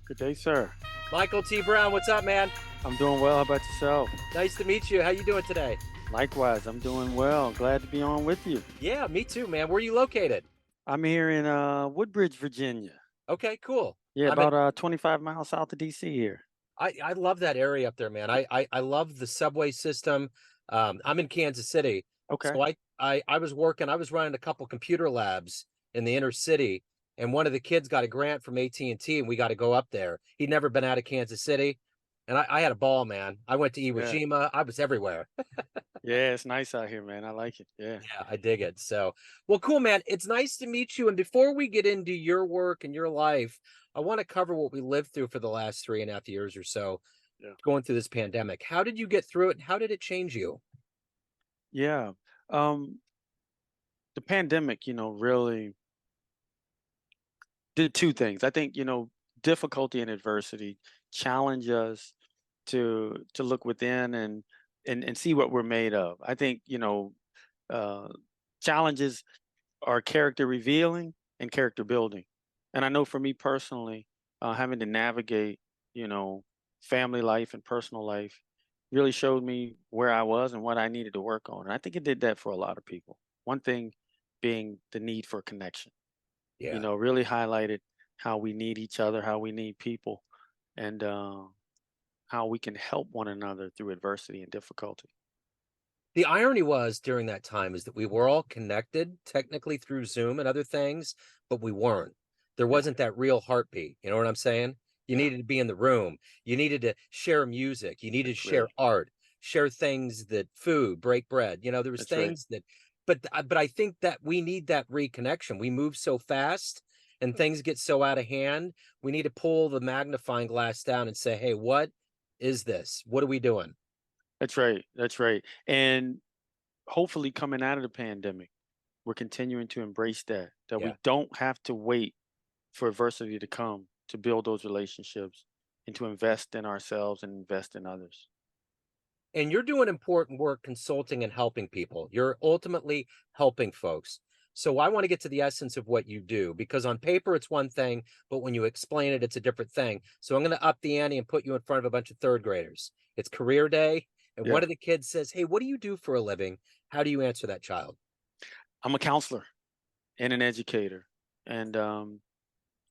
Good day, sir. Michael T. Brown, what's up, man? I'm doing well. How about yourself? Nice to meet you. How you doing today? Likewise, I'm doing well. Glad to be on with you. Yeah, me too, man. Where are you located? I'm here in Woodbridge, Virginia. Okay, cool. Yeah, I'm in. about 25 miles south of DC here. I love that area up there, man. I love the subway system. I'm in Kansas City, Okay. so I was working. I was running a couple computer labs in the inner city, and one of the kids got a grant from AT&T, and we got to go up there. He'd never been out of Kansas City, and I had a ball, man. I went to Iwo Yeah. Jima. I was everywhere. Yeah, it's nice out here, man. I like it. Yeah. Yeah, I dig it. So, well, cool, man. It's nice to meet you. And before we get into your work and your life, I want to cover what we lived through for the last 3.5 years or so, Yeah. going through this pandemic. How did you get through it? And how did it change you? Yeah. Um, the pandemic, really did two things. I think, difficulty and adversity challenge us to look within and see what we're made of. I think, uh, challenges are character revealing and character building. And I know for me personally, having to navigate, you know, family life and personal life really showed me where I was and what I needed to work on. And I think it did that for a lot of people. One thing being the need for connection, Yeah. really highlighted how we need each other, how we need people, and how we can help one another through adversity and difficulty. The irony was during that time is that we were all connected technically through Zoom and other things, but we weren't. There Yeah, wasn't that real heartbeat. You know what I'm saying? You yeah, needed to be in the room. You needed to share music. You needed to that's share right. art, share things that food, break bread. There was That's right. things that, but I think that we need that reconnection. We move so fast and things get so out of hand. We need to pull the magnifying glass down and say, hey, what is this? What are we doing? That's right. That's right. And hopefully coming out of the pandemic, we're continuing to embrace that Yeah. we don't have to wait for adversity to come to build those relationships and to invest in ourselves and invest in others. And you're doing important work consulting and helping people. You're ultimately helping folks. So I want to get to the essence of what you do because on paper it's one thing, but when you explain it, it's a different thing. So I'm going to up the ante and put you in front of a bunch of third graders. It's career day, and one Yeah. of the kids says, "Hey, what do you do for a living?" How do you answer that child? I'm a counselor and an educator. And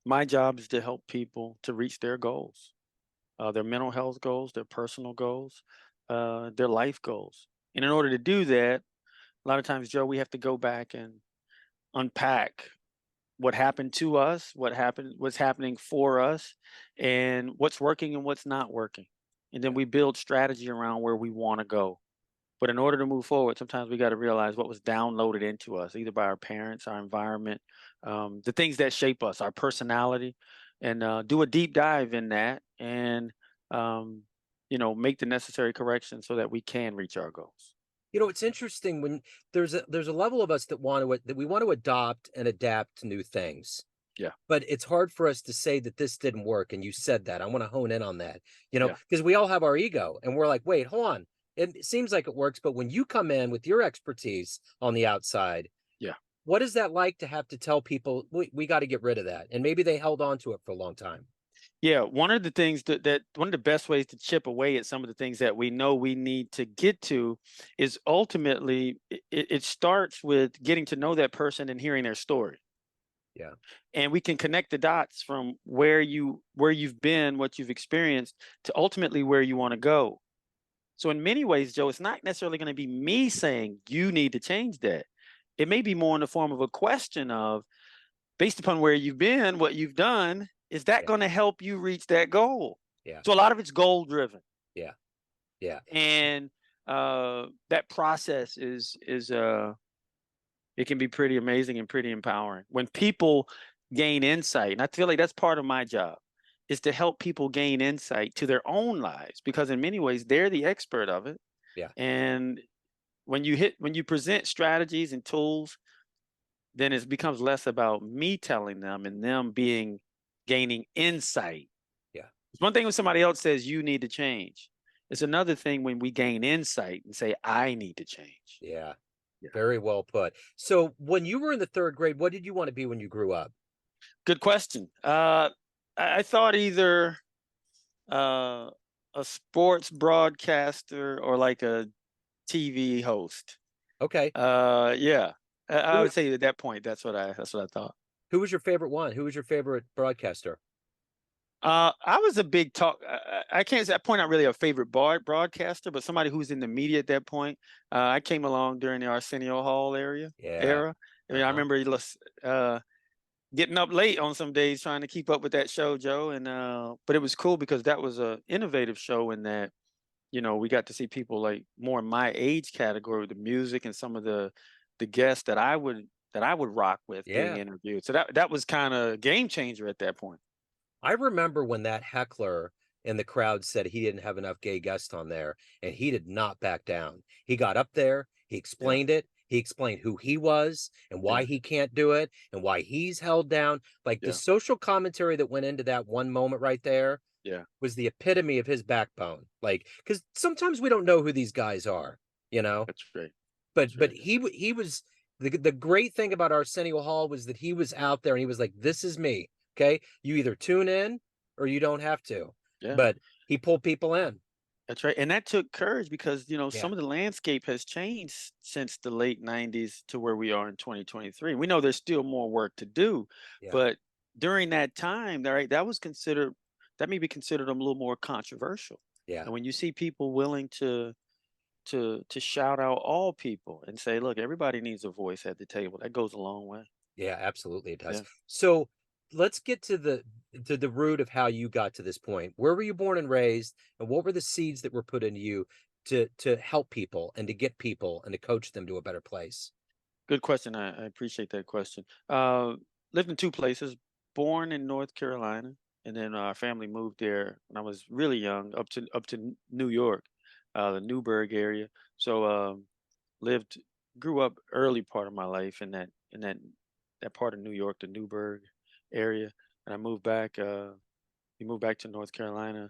my job is to help people to reach their goals, their mental health goals, their personal goals, their life goals. And in order to do that, a lot of times, Joe, we have to go back and unpack what happened to us, what's happening for us, and what's working and what's not working. And then Yeah. we build strategy around where we want to go. But in order to move forward, sometimes we got to realize what was downloaded into us, either by our parents, our environment, the things that shape us, our personality, and do a deep dive in that and, make the necessary corrections so that we can reach our goals. It's interesting when there's a level of us that we want to adopt and adapt to new things. Yeah, But it's hard for us to say that this didn't work, and you said that. I wanna hone in on that, yeah, because we all have our ego, and we're like, "Wait, hold on. It seems like it works," but when you come in with your expertise on the outside, yeah. what is that like to have to tell people, "We gotta get rid of that," and maybe they held on to it for a long time? Yeah, one of the things that one of the best ways to chip away at some of the things that we know we need to get to is ultimately it starts with getting to know that person and hearing their story. Yeah, And we can connect the dots from where you've been, what you've experienced to ultimately where you want to go. So in many ways, Joe, it's not necessarily going to be me saying you need to change that. It may be more in the form of a question of based upon where you've been, what you've done, is that yeah, going to help you reach that goal? yeah, So a lot of it's goal driven, yeah, yeah. and that process is it can be pretty amazing and pretty empowering when people gain insight. And I feel like that's part of my job is to help people gain insight to their own lives because in many ways they're the expert of it. Yeah. And when you present strategies and tools, then it becomes less about me telling them and them being gaining insight. Yeah. It's one thing when somebody else says you need to change. It's another thing when we gain insight and say I need to change. Yeah. Yeah. Very well put. So, when you were in the 3rd grade, what did you wanna be when you grew up? Good question. I thought either uh, a sports broadcaster or like a TV host. Okay. Yeah, I Who would say at that point that's what I thought. who was your favorite one? Who was your favorite broadcaster? I was a big talk. I can't say I point out really a favorite broadcaster, but somebody who's in the media at that point. I came along during the Arsenio Hall Yeah. era. I mean, I Uh-huh. remember getting up late on some days trying to keep up with that show, Joe. And but it was cool because that was a innovative show in that we got to see people like more in my age category with the music and some of the guests that I would rock with being Yeah. interviewed. So that was kind of game changer at that point. I remember when that heckler in the crowd said he didn't have enough gay guests on there, and he did not back down. He got up there, he Yeah, explained it, he explained who he was and why yeah, he can't do it and why he's held down. Like the yeah, social commentary that went into that one moment right there yeah. was the epitome of his backbone. Like, because sometimes we don't know who these guys are, you know. That's great. But That's right. he was the great thing about Arsenio Hall was that he was out there and he was like, "This is me." Okay, you either tune in or you don't have to. Yeah, But he pulled people in. that's right. And that took courage because, Yeah, some of the landscape has changed since the late 90s to where we are in 2023. We know there's still more work to do, yeah, but during that time, right, that may be considered a little more controversial. yeah. And when you see people willing to shout out all people and say, look, everybody needs a voice at the table, that goes a long way. Yeah, absolutely it does. Yeah. So let's get to the root of how you got to this point. Where were you born and raised, and what were the seeds that were put into you to help people and to get people and to coach them to a better place? Good question. I appreciate that question. Lived in two places, born in North Carolina, and then our family moved there when I was really young, up to New York, the Newburgh area. So lived, grew up early part of my life in that part of New York, the Newburgh area, and I moved back. We moved back to North Carolina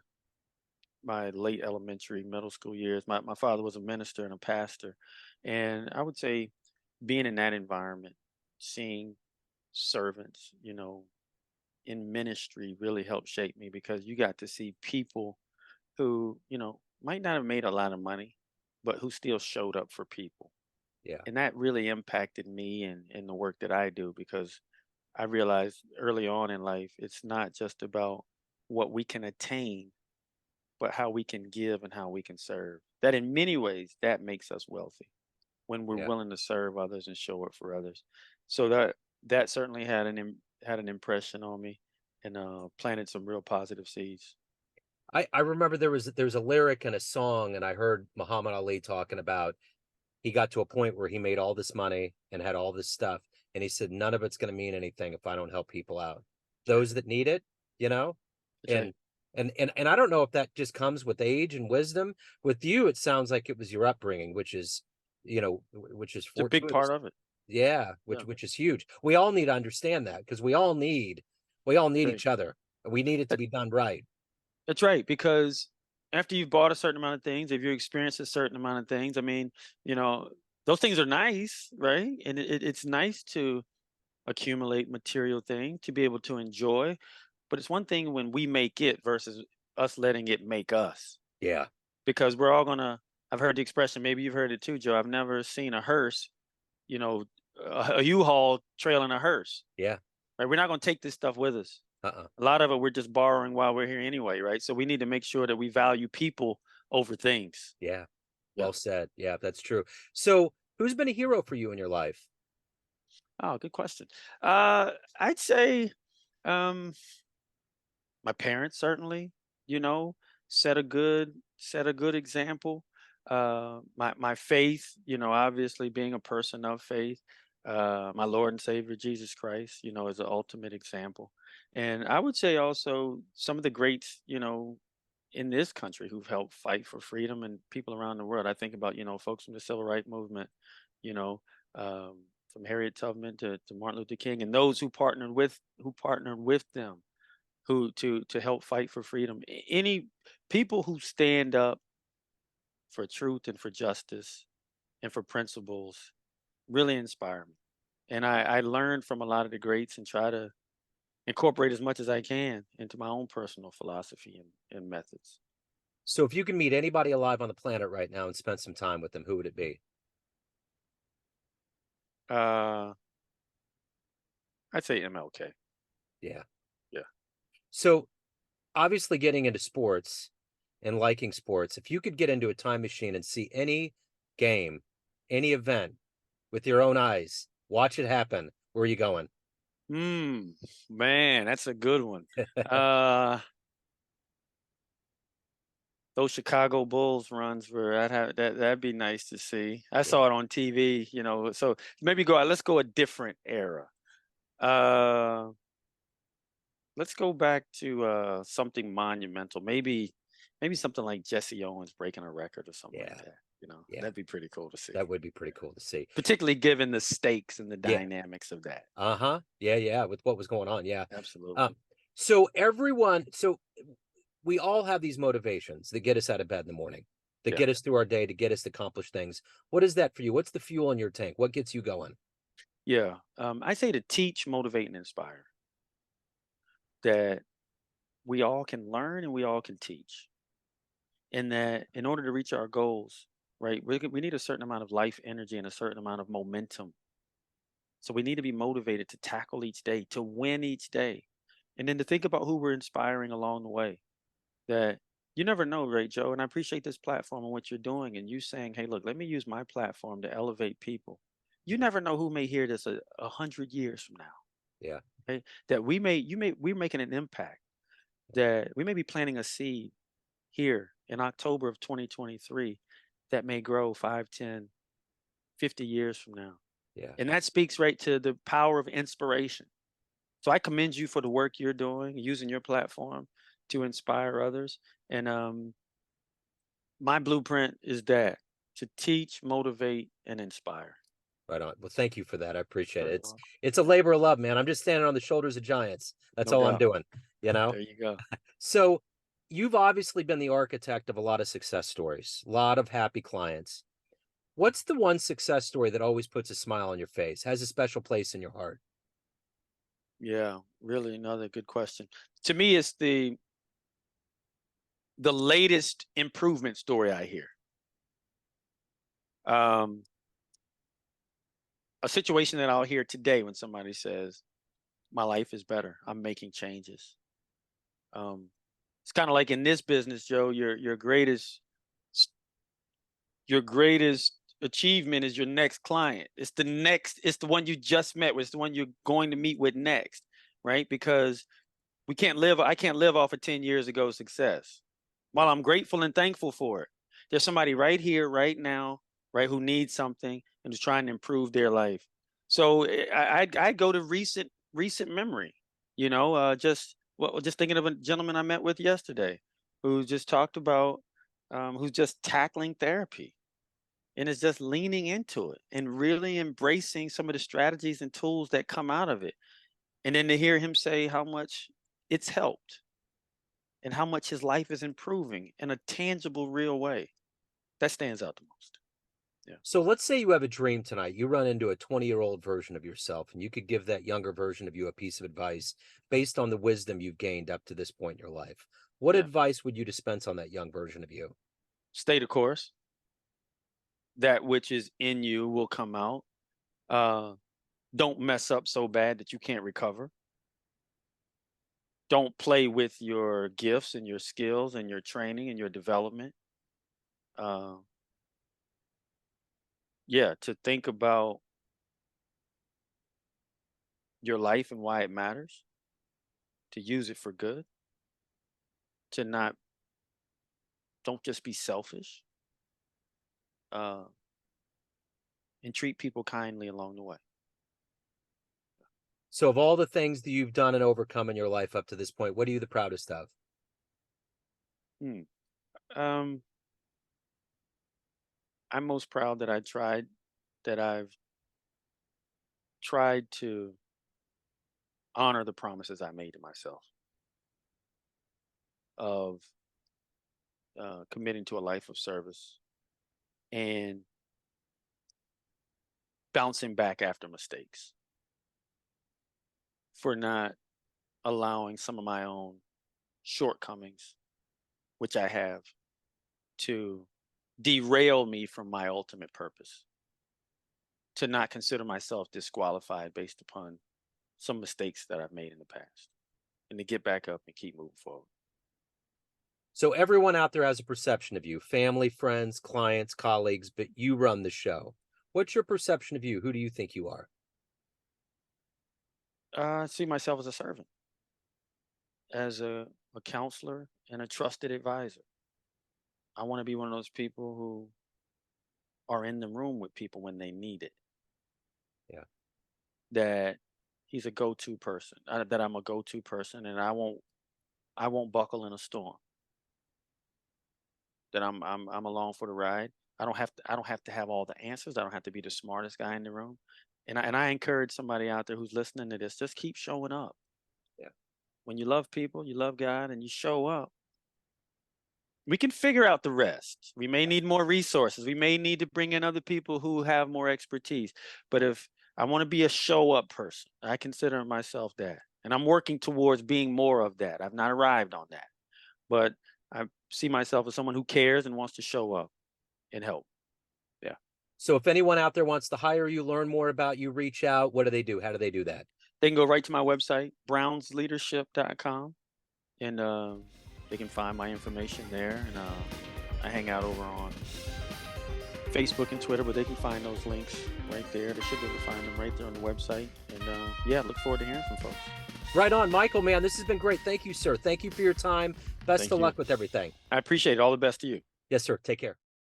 my late elementary, middle school years. My father was a minister and a pastor, and I would say being in that environment, seeing servants, in ministry really helped shape me because you got to see people who, might not have made a lot of money, but who still showed up for people. Yeah, And that really impacted me and the work that I do because I realized early on in life, it's not just about what we can attain, but how we can give and how we can serve. That in many ways, that makes us wealthy when we're yeah. willing to serve others and show up for others. So that certainly had an impression on me and planted some real positive seeds. I remember there's a lyric in a song, and I heard Muhammad Ali talking about he got to a point where he made all this money and had all this stuff, and he said none of it's going to mean anything if I don't help people out, That's right. those that need it, you know. That's right. And and I don't know if that just comes with age and wisdom. With you, it sounds like it was your upbringing, which is, which is It's a big part fortuitous. of it. Yeah, Yeah. which is huge. We all need to understand that because we all need Right. each other. We need it to That, be done right. that's right. Because after you've bought a certain amount of things, if you experience a certain amount of things, I mean, you know, those things are nice, right? And it's nice to accumulate material things to be able to enjoy. But it's one thing when we make it versus us letting it make us. Yeah, Because we're all gonna I've heard the expression, maybe you've heard it too, Joe. I've never seen a hearse, you know, a U-Haul trailing a hearse. yeah. Right? We're not gonna take this stuff with us. Uh-uh. A lot of it we're just borrowing while we're here anyway, right? So we need to make sure that we value people over things. Yeah. Yeah. Well said. Yeah, that's true. So, who's been a hero for you in your life? Oh, good question. I'd say um my parents certainly, you know, set a good example. My faith, obviously being a person of faith, my Lord and Savior Jesus Christ, is the ultimate example. And I would say also some of the greats, in this country who've helped fight for freedom and people around the world. I think about, folks from the civil rights movement, you know, from Harriet Tubman to Martin Luther King and those who partnered with them who to help fight for freedom. Any people who stand up for truth and for justice and for principles really inspire me. And I learned from a lot of the greats and try to incorporate as much as I can into my own personal philosophy and methods. So if you can meet anybody alive on the planet right now and spend some time with them, who would it be? Uh, I'd say MLK. Yeah. Yeah. So obviously getting into sports and liking sports, if you could get into a time machine and see any game, any event with your own eyes, watch it happen, where are you going? Hmm. Man, that's a good one. Uh, those Chicago Bulls runs were that'd be nice to see. I saw Yeah. it on TV, so maybe let's go a different era. Uh, let's go back to something monumental. Maybe something like Jesse Owens breaking a record or something like Yeah. that. Yeah. That'd be pretty cool to see. That would be pretty cool to see. Particularly given the stakes and the Yeah. dynamics of that. Uh-huh. Yeah, yeah, with what was going on, yeah. Absolutely. Um, so we all have these motivations that get us out of bed in the morning, that Yeah. get us through our day, to get us to accomplish things. What is that for you? What's the fuel in your tank? What gets you going? Yeah. I say to teach, motivate, and inspire, that we all can learn and we all can teach. And that in order to reach our goals, right, we need a certain amount of life energy and a certain amount of momentum. So we need to be motivated to tackle each day, to win each day. And then to think about who we're inspiring along the way. That you never know, right, Joe? And I appreciate this platform and what you're doing, and you saying, hey, look, let me use my platform to elevate people. You Yeah. never know who may hear this a hundred years from now. Yeah. Okay. That we're making an impact, that we may be planting a seed here in October of 2023 that may grow 5, 10, 50 years from now. Yeah. And that speaks right to the power of inspiration. So I commend you for the work you're doing, using your platform to inspire others. And my blueprint is that, to teach, motivate, and inspire. Right on. Well, thank you for that. I appreciate it. Very It's well. it's a labor of love, man. I'm just standing on the shoulders of giants. That's No all I'm doubt. doing, you know? There you go. So you've obviously been the architect of a lot of success stories, a lot of happy clients. What's the one success story that always puts a smile on your face, has a special place in your heart? Yeah, really another good question. To me, it's the latest improvement story I hear. Um, a situation that I'll hear today when somebody says, "My life is better. I'm making changes." Um, it's kind of like in this business, Joe. Your greatest achievement is your next client. It's the one you just met with. It's the one you're going to meet with next, right? Because I can't live off of 10 years ago success. While Yeah. I'm grateful and thankful for it, there's somebody right here, right now, right, who needs something and is trying to improve their life. So I go to recent memory, just thinking of a gentleman I met with yesterday who just talked about, who's just tackling therapy and is just leaning into it and really embracing some of the strategies and tools that come out of it. And then to hear him say how much it's helped and how much his life is improving in a tangible, real way, that stands out the most. Yeah. So let's say you have a dream tonight. You run into a 20-year-old version of yourself, and you could give that younger version of you a piece of advice based on the wisdom you've gained up to this point in your life. What Yeah. advice would you dispense on that young version of you? Stay the course. That which is in you will come out. Uh, don't mess up so bad that you can't recover. Don't play with your gifts and your skills and your training and your development. Uh, yeah, to think about your life and why it matters, to use it for good, to not, don't just be selfish, uh, and treat people kindly along the way. So, of all the things that you've done and overcome in your life up to this point, what are you the proudest of? Hmm. Um, I'm most proud that I've tried to honor the promises I made to myself of committing to a life of service and bouncing back after mistakes, for not allowing some of my own shortcomings, which I have, to derail me from my ultimate purpose, to not consider myself disqualified based upon some mistakes that I've made in the past, and to get back up and keep moving forward. So everyone out there has a perception of you, family, friends, clients, colleagues, but you run the show. What's your perception of you? Who do you think you are? I see myself as a servant, as a counselor, and a trusted advisor. I want to be one of those people who are in the room with people when they need it. Yeah. That he's a go-to person. That I'm a go-to person, and I won't buckle in a storm. That I'm along for the ride. I don't have to have all the answers. I don't have to be the smartest guy in the room. And I encourage somebody out there who's listening to this, just keep showing up. Yeah. When you love people, you love God, and you show up, we can figure out the rest. We may need more resources. We may need to bring in other people who have more expertise. But if I want to be a show up person, I consider myself that. And I'm working towards being more of that. I've not arrived on that. But I see myself as someone who cares and wants to show up and help. Yeah. So if anyone out there wants to hire you, learn more about you, reach out, what do they do? How do they do that? They can go right to my website, brownsleadership.com, and they can find my information there. And I hang out over on Facebook and Twitter, but they can find those links right there. They should be able to find them right there on the website. And yeah, look forward to hearing from folks. Right on, Michael, man. This has been great. Thank you, sir. Thank you for your time. Best Thank of you. luck with everything. I appreciate it. All the best to you. Yes, sir. Take care.